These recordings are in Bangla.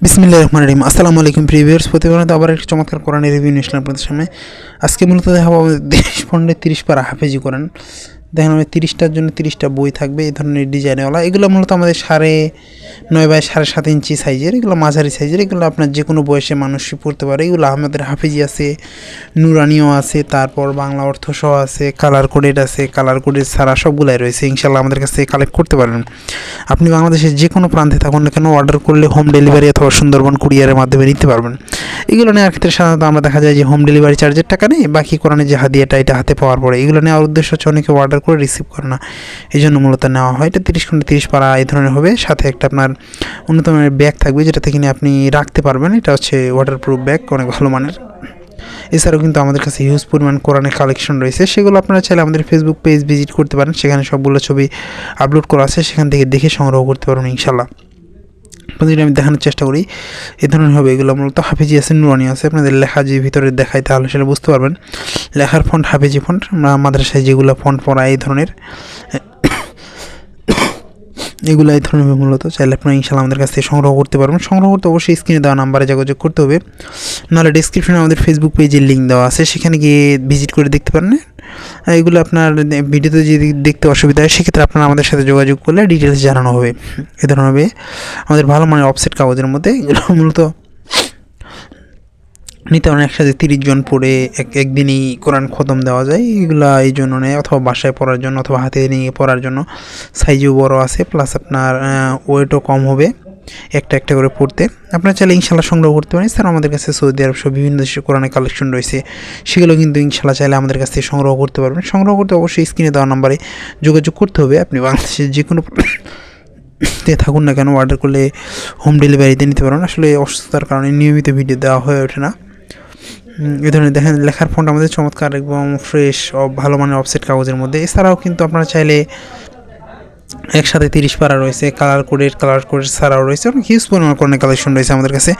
বিসমিল্লাহির রহমানির রহিম। আসসালামু আলাইকুম প্রিভিউয়ার্স, প্রতিদিন আবার একটি চমৎকার কোরআনের রিভিউ নিয়ে আসলাম আপনাদের সামনে। আজকে মূলত দেখাবো আমাদের 30 পয়েন্টে 30 পারা হাফেজি কোরআন। দেখেন আমাদের 30টার জন্য 30টা বই থাকবে এই ধরনের ডিজাইনওয়ালা। এগুলো মূলত আমাদের 9.5 বাই 7.5 ইঞ্চি সাইজের, এগুলো মাঝারি সাইজের। এগুলো আপনার যে কোনো বয়সে মানুষই পড়তে পারে। এগুলো আমাদের হাফেজি আছে, নুরানিও আছে, তারপর বাংলা অর্থ সহ আছে, কালার কোডেড আছে, কালার কোডেড ছাড়া সবগুলাই রয়েছে। ইনশাল্লাহ আমাদের কাছ থেকে কালেক্ট করতে পারেন। আপনি বাংলাদেশের যে কোনো প্রান্তে থাকুন না কেন, অর্ডার করলে হোম ডেলিভারি অথবা সুন্দরবন কুরিয়ারের মাধ্যমে নিতে পারবেন। এগুলো নেওয়ার ক্ষেত্রে সাধারণত আমরা দেখা যায় যে হোম ডেলিভারি চার্জের টাকা নেই, বাকি কোরআনে যে হাদিয়াটা এটা হাতে পাওয়ার পরে এগুলো নেওয়ার উদ্দেশ্য হচ্ছে অনেকে অর্ডার করে রিসিভ করে না, এই জন্য মূলত নেওয়া হয়। এটা 30 খন্ডে 30 পারা এই ধরনের হবে, সাথে একটা আপনার উন্নত মানের ব্যাগ থাকবে যেটা থেকে নিয়ে আপনি রাখতে পারবেন। এটা হচ্ছে ওয়াটারপ্রুফ ব্যাগ, অনেক ভালো মানের। এছাড়াও কিন্তু আমাদের কাছে হিউজ পরিমাণ কোরআনের কালেকশন রয়েছে, সেগুলো আপনারা চাইলে আমাদের ফেসবুক পেজ ভিজিট করতে পারেন। সেখানে সবগুলো ছবি আপলোড করা আছে, সেখান থেকে দেখে সংগ্রহ করতে পারবেন ইনশাল্লাহ। যদি আমি দেখানোর চেষ্টা করি এই ধরনের হবে। এগুলো মূলত হাফেজি আছে, নুরানি আছে। আপনাদের লেখা যে ভিতরে দেখায় তাহলে সেটা বুঝতে পারবেন। লেখার ফন্ট হাফেজি ফন্ট, মাদ্রাসায় যেগুলো ফন্ট পড়া এই ধরনের, এগুলো এই ধরনের মূলত চাইলে আপনারা ইনশাল্লাহ আমাদের কাছ থেকে সংগ্রহ করতে পারবেন। সংগ্রহ করতে অবশ্যই স্ক্রিনে দেওয়া নাম্বারে যোগাযোগ করতে হবে, নাহলে ডিসক্রিপশনে আমাদের ফেসবুক পেজের লিঙ্ক দেওয়া আছে, সেখানে গিয়ে ভিজিট করে দেখতে পারেন। এগুলো আপনার ভিডিওতে যদি দেখতে অসুবিধা হয় সেক্ষেত্রে আপনারা আমাদের সাথে যোগাযোগ করলে ডিটেলস জানানো হবে। এ ধরনের হবে আমাদের ভালো মানের অফসেট কাগজের মধ্যে। এগুলো মূলত নিতে পারেন, একসাথে 30 জন পড়ে একদিনই কোরআন খতম দেওয়া যায়। এগুলো এই জন্য নেয়, অথবা বাসায় পড়ার জন্য অথবা হাতে নিয়ে পড়ার জন্য। সাইজও বড় আছে, প্লাস আপনার ওয়েটও কম হবে একটা একটা করে পড়তে। আপনারা চাইলে ইনশাল্লাহ সংগ্রহ করতে পারেন। স্যার আমাদের কাছে সৌদি আরব সহ বিভিন্ন দেশের কোরআনের কালেকশন রয়েছে, সেগুলো কিন্তু ইনশাল্লাহ চাইলে আমাদের কাছ থেকে সংগ্রহ করতে পারবেন। সংগ্রহ করতে অবশ্যই স্ক্রিনে দেওয়া নাম্বারে যোগাযোগ করতে হবে। আপনি বাংলাদেশের যে কোনো থাকুন না কেন, অর্ডার করলে হোম ডেলিভারিতে নিতে পারবেন। আসলে অসুস্থতার কারণে নিয়মিত ভিডিও দেওয়া হয়ে ওঠে না। এই ধরনের দেখেন লেখার ফন্ট আমাদের চমৎকার এবং ফ্রেশ ভালো মানের অফসেট কাগজের মধ্যে। এছাড়াও কিন্তু আপনারা চাইলে একসাথে 30 পারা রয়েছে, কালার কোডের ছাড়াও রয়েছে, অনেক হিউজ পরিমাণ কোরআনের কালেকশন রয়েছে আমাদের কাছে।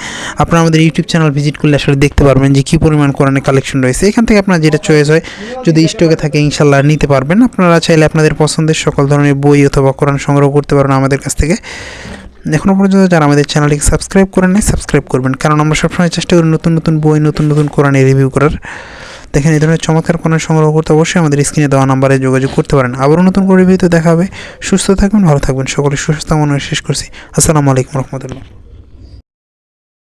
আপনারা আমাদের ইউটিউব চ্যানেল ভিজিট করলে আসলে দেখতে পারবেন যে কী পরিমাণ কোরআনের কালেকশন রয়েছে। এখান থেকে আপনার যেটা চয়েস হয়, যদি স্টকে থাকে ইনশাল্লাহ নিতে পারবেন। আপনারা চাইলে আপনাদের পছন্দের সকল ধরনের বই অথবা কোরআন সংগ্রহ করতে পারবেন আমাদের কাছ থেকে। এখনও পর্যন্ত যারা আমাদের চ্যানেলটিকে সাবস্ক্রাইব করেন নাই, সাবস্ক্রাইব করবেন, কারণ আমরা সবসময় চেষ্টা করি নতুন নতুন বই, নতুন নতুন কোরআনের রিভিউ করার। দেখেন এই ধরনের চমৎকার কোরআন সংগ্রহ করতে অবশ্যই আমাদের স্ক্রিনে দেওয়া নাম্বারে যোগাযোগ করতে পারেন। আবারও নতুন করে রিভিউতে দেখা হবে। সুস্থ থাকবেন, ভালো থাকবেন, সকলে সুস্থ কামনা শেষ করছি। আসসালামু আলাইকুম রহমতুল্লাহ।